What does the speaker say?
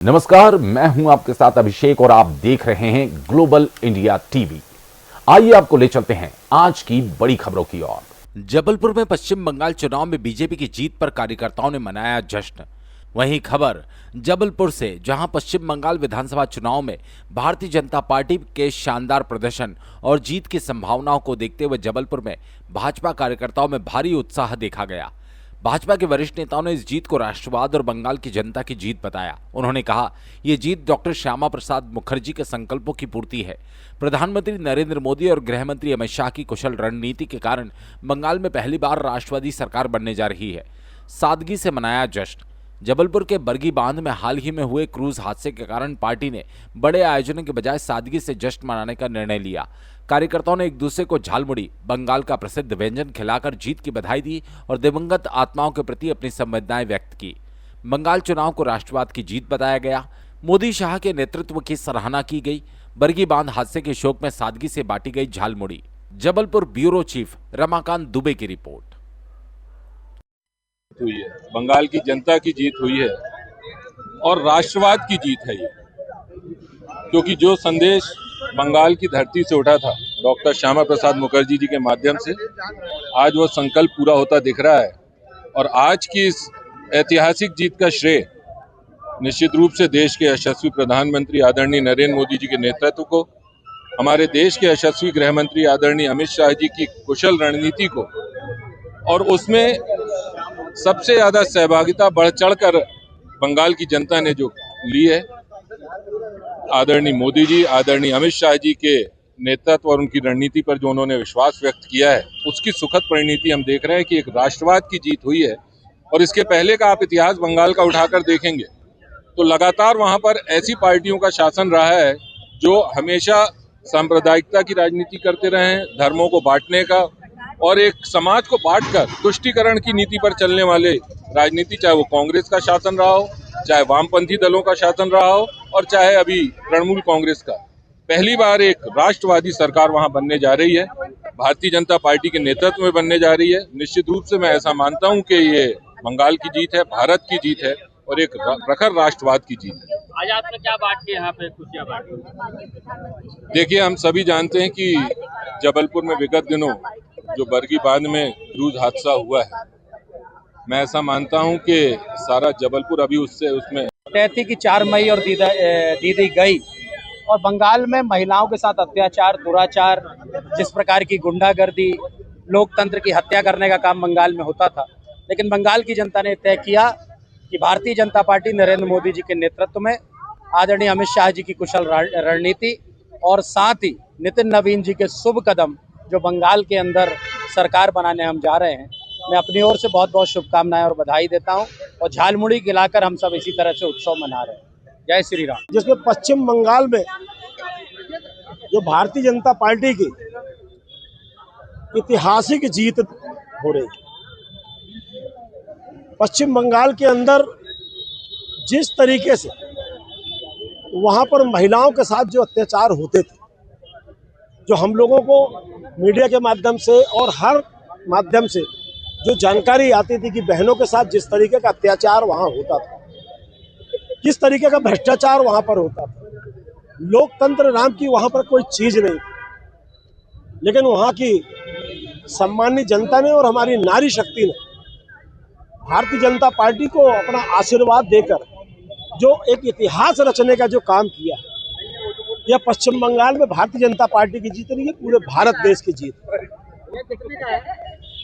नमस्कार, मैं हूं आपके साथ अभिषेक और आप देख रहे हैं ग्लोबल इंडिया टीवी। आइए आपको ले चलते हैं आज की बड़ी खबरों की ओर। जबलपुर में पश्चिम बंगाल चुनाव में बीजेपी की जीत पर कार्यकर्ताओं ने मनाया जश्न। वहीं खबर जबलपुर से, जहां पश्चिम बंगाल विधानसभा चुनाव में भारतीय जनता पार्टी के शानदार प्रदर्शन और जीत की संभावनाओं को देखते हुए जबलपुर में भाजपा कार्यकर्ताओं में भारी उत्साह देखा गया। भाजपा के वरिष्ठ नेताओं ने इस जीत को राष्ट्रवाद और बंगाल की जनता की जीत बताया। उन्होंने कहा, ये जीत डॉक्टर श्यामा प्रसाद मुखर्जी के संकल्पों की पूर्ति है। प्रधानमंत्री नरेंद्र मोदी और गृह मंत्री अमित शाह की कुशल रणनीति के कारण बंगाल में पहली बार राष्ट्रवादी सरकार बनने जा रही है। सादगी से मनाया जश्न। जबलपुर के बरगी बांध में हाल ही में हुए क्रूज हादसे के कारण पार्टी ने बड़े आयोजनों के बजाय सादगी से जश्न मनाने का निर्णय लिया। कार्यकर्ताओं ने एक दूसरे को झालमुड़ी, बंगाल का प्रसिद्ध व्यंजन खिलाकर जीत की बधाई दी और दिवंगत आत्माओं के प्रति अपनी संवेदनाएं व्यक्त की। बंगाल चुनाव को राष्ट्रवाद की जीत बताया गया। मोदी शाह के नेतृत्व की सराहना की गई। बरगी बांध हादसे के शोक में सादगी से बांटी गई झालमुड़ी। जबलपुर ब्यूरो चीफ रमाकांत दुबे की रिपोर्ट। हुई है, बंगाल की जनता की जीत हुई है और राष्ट्रवाद की जीत है ये, क्योंकि जो संदेश बंगाल की धरती से उठा था डॉक्टर श्यामा प्रसाद मुखर्जी जी के माध्यम से, आज वो संकल्प पूरा होता दिख रहा है। और आज की इस ऐतिहासिक जीत का श्रेय निश्चित रूप से देश के यशस्वी प्रधानमंत्री आदरणीय नरेंद्र मोदी जी के नेतृत्व को, हमारे देश के यशस्वी गृह मंत्री आदरणीय अमित शाह जी की कुशल रणनीति को, और उसमें सबसे ज्यादा सहभागिता बढ़ चढ़कर बंगाल की जनता ने जो ली है, आदरणीय मोदी जी, आदरणीय अमित शाह जी के नेतृत्व और उनकी रणनीति पर जो उन्होंने विश्वास व्यक्त किया है, उसकी सुखद परिणति हम देख रहे हैं कि एक राष्ट्रवाद की जीत हुई है। और इसके पहले का आप इतिहास बंगाल का उठाकर देखेंगे तो लगातार वहां पर ऐसी पार्टियों का शासन रहा है जो हमेशा सांप्रदायिकता की राजनीति करते रहे हैं, धर्मों को बांटने का और एक समाज को बांटकर तुष्टीकरण की नीति पर चलने वाले राजनीति, चाहे वो कांग्रेस का शासन रहा हो, चाहे वामपंथी दलों का शासन रहा हो और चाहे अभी तृणमूल कांग्रेस का। पहली बार एक राष्ट्रवादी सरकार वहां बनने जा रही है, भारतीय जनता पार्टी के नेतृत्व में बनने जा रही है। निश्चित रूप से मैं ऐसा मानता हूं कि ये बंगाल की जीत है, भारत की जीत है और एक प्रखर राष्ट्रवाद की जीत है। आज आपने क्या बात की यहाँ पे, खुशियाँ बांटी? देखिए, हम सभी जानते हैं कि जबलपुर में विगत दिनों जो बरगी बांध में क्रूज हादसा हुआ है, मैं ऐसा मानता हूं कि सारा जबलपुर अभी उसमें तय थी कि 4 मई और दीदी गई, और बंगाल में महिलाओं के साथ अत्याचार, दुराचार, जिस प्रकार की गुंडागर्दी, लोकतंत्र की हत्या करने का काम बंगाल में होता था। लेकिन बंगाल की जनता ने तय किया कि भारतीय जनता पार्टी नरेंद्र मोदी जी के नेतृत्व में, आदरणीय अमित शाह जी की कुशल रणनीति और साथ ही नितिन नवीन जी के शुभ कदम जो बंगाल के अंदर सरकार बनाने हम जा रहे हैं, मैं अपनी ओर से बहुत बहुत शुभकामनाएं और बधाई देता हूं। और झालमुड़ी गिलाकर हम सब इसी तरह से उत्सव मना रहे हैं। जय श्री राम। जिसमें पश्चिम बंगाल में जो भारतीय जनता पार्टी की ऐतिहासिक जीत हो रही है, पश्चिम बंगाल के अंदर जिस तरीके से वहां पर महिलाओं के साथ जो अत्याचार होते थे, जो हम लोगों को मीडिया के माध्यम से और हर माध्यम से जो जानकारी आती थी कि बहनों के साथ जिस तरीके का अत्याचार वहां होता था, किस तरीके का भ्रष्टाचार वहां पर होता था, लोकतंत्र नाम की वहां पर कोई चीज नहीं थी। लेकिन वहां की सम्मानित जनता ने और हमारी नारी शक्ति ने भारतीय जनता पार्टी को अपना आशीर्वाद देकर जो एक इतिहास रचने का जो काम किया, यह पश्चिम बंगाल में भारतीय जनता पार्टी की जीत नहीं है, पूरे भारत देश की जीत है।